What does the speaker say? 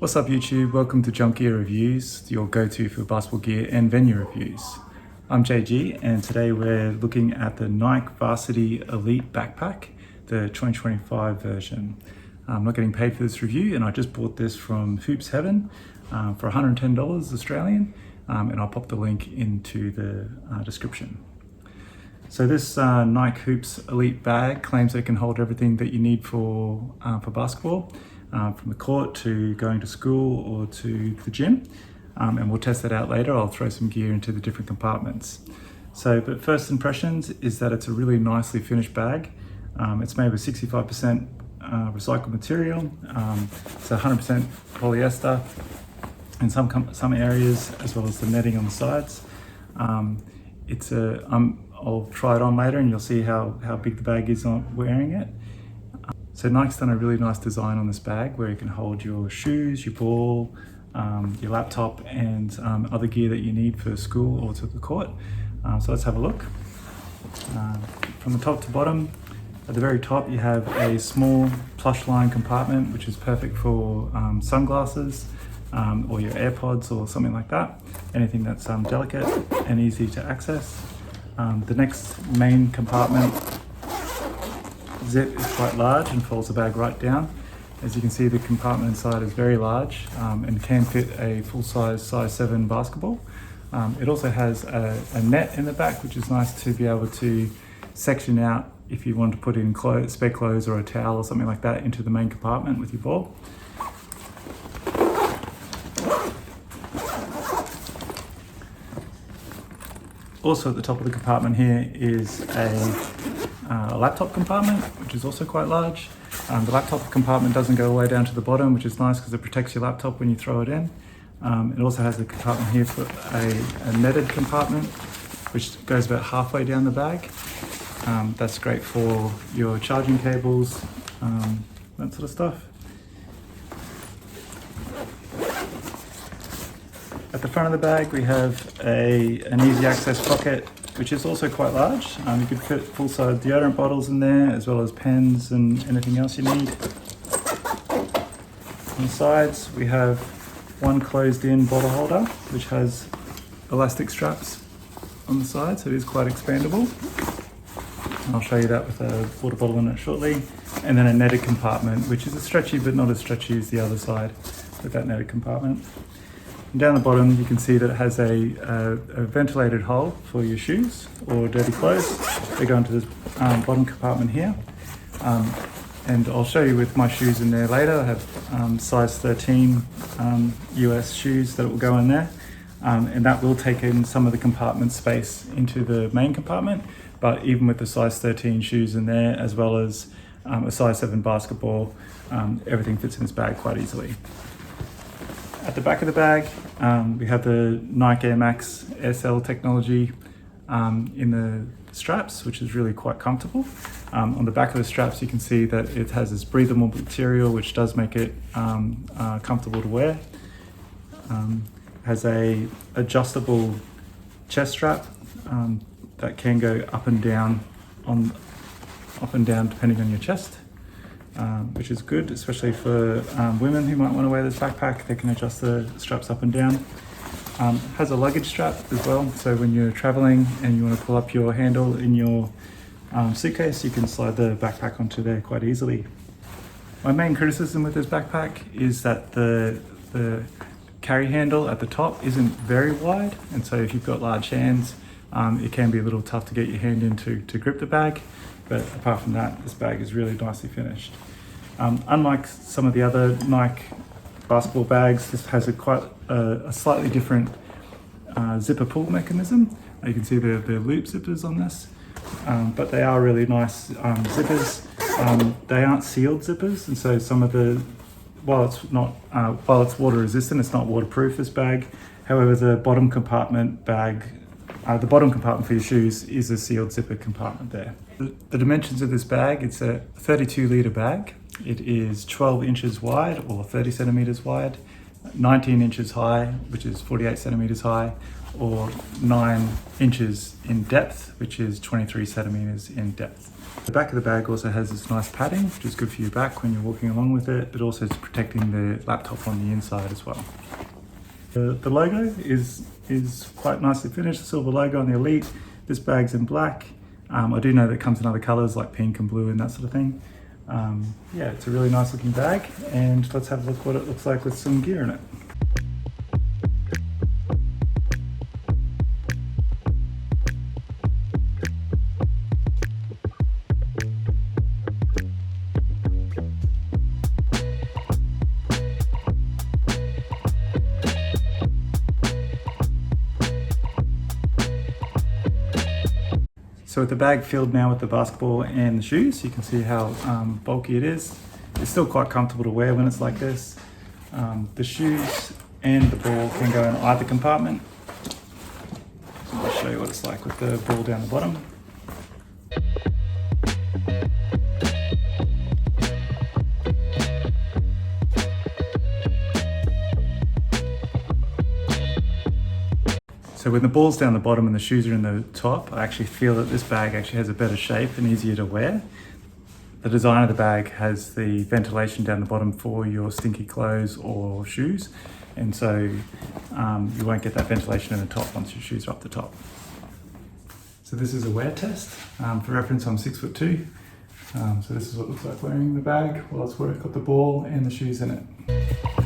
What's up YouTube? Welcome to JumpGear Reviews, your go-to for basketball gear and venue reviews. I'm JG and today we're looking at the Nike Varsity Elite Backpack, the 2025 version. I'm not getting paid for this review and I just bought this from Hoops Heaven for $110 Australian, and I'll pop the link into the description. So this Nike Hoops Elite bag claims it can hold everything that you need for basketball. From the court to going to school or to the gym, and we'll test that out later. I'll throw some gear into the different compartments. But first impressions is that it's a really nicely finished bag. It's made with 65% recycled material, so 100% polyester in some areas, as well as the netting on the sides. I'll try it on later and you'll see how big the bag is on wearing it. So Nike's done a really nice design on this bag where you can hold your shoes, your ball, your laptop and other gear that you need for school or to the court. So let's have a look. From the top to bottom, at the very top you have a small plush line compartment which is perfect for sunglasses or your AirPods or something like that. Anything that's delicate and easy to access. The next main compartment zip is quite large and folds the bag right down. As you can see, the compartment inside is very large and can fit a full-size size 7 basketball. It also has a net in the back, which is nice to be able to section out if you want to put in spare clothes or a towel or something like that into the main compartment with your ball. Also at the top of the compartment here is a laptop compartment, which is also quite large. The laptop compartment doesn't go all the way down to the bottom, which is nice because it protects your laptop when you throw it in. It also has a compartment here for a netted compartment, which goes about halfway down the bag. That's great for your charging cables, that sort of stuff. At the front of the bag we have an easy access pocket, which is also quite large. You could fit full-size deodorant bottles in there, as well as pens and anything else you need. On the sides we have one closed-in bottle holder, which has elastic straps on the side, so it is quite expandable. And I'll show you that with a water bottle in it shortly. And then a netted compartment, which is stretchy but not as stretchy as the other side with that netted compartment. And down the bottom you can see that it has a ventilated hole for your shoes or dirty clothes. They go into this bottom compartment here. And I'll show you with my shoes in there later. I have size 13 US shoes that will go in there. And that will take in some of the compartment space into the main compartment. But even with the size 13 shoes in there, as well as a size 7 basketball, everything fits in this bag quite easily. At the back of the bag, we have the Nike Air Max SL technology in the straps, which is really quite comfortable. On the back of the straps, you can see that it has this breathable material, which does make it comfortable to wear. Has a adjustable chest strap that can go up and down depending on your chest. Which is good, especially for women who might want to wear this backpack. They can adjust the straps up and down. Has a luggage strap as well, so when you're traveling and you want to pull up your handle in your suitcase, you can slide the backpack onto there quite easily. My main criticism with this backpack is that the carry handle at the top isn't very wide, and so if you've got large hands, it can be a little tough to get your hand in to grip the bag. But apart from that, this bag is really nicely finished. Unlike some of the other Nike basketball bags, this has a slightly different zipper pull mechanism. You can see the loop zippers on this, but they are really nice zippers. They aren't sealed zippers, and so while it's water resistant, it's not waterproof, this bag. However, the bottom compartment for your shoes is a sealed zipper compartment there. The dimensions of this bag, it's a 32 litre bag. It is 12 inches wide or 30 centimeters wide, 19 inches high, which is 48 centimeters high, or 9 inches in depth, which is 23 centimeters in depth. The back of the bag also has this nice padding, which is good for your back when you're walking along with it, but also it's protecting the laptop on the inside as well. The logo is quite nicely finished, the silver logo on the Elite. This bag's in black. I do know that it comes in other colors like pink and blue and that sort of thing. Yeah, it's a really nice looking bag, and let's have a look what it looks like with some gear in it. So with the bag filled now with the basketball and the shoes, you can see how bulky it is. It's still quite comfortable to wear when it's like this. The shoes and the ball can go in either compartment. So I'll show you what it's like with the ball down the bottom. So when the ball's down the bottom and the shoes are in the top, I actually feel that this bag actually has a better shape and easier to wear. The design of the bag has the ventilation down the bottom for your stinky clothes or shoes, and so you won't get that ventilation in the top once your shoes are up the top. So this is a wear test. For reference, I'm 6'2". So this is what it looks like wearing the bag while it's got the ball and the shoes in it.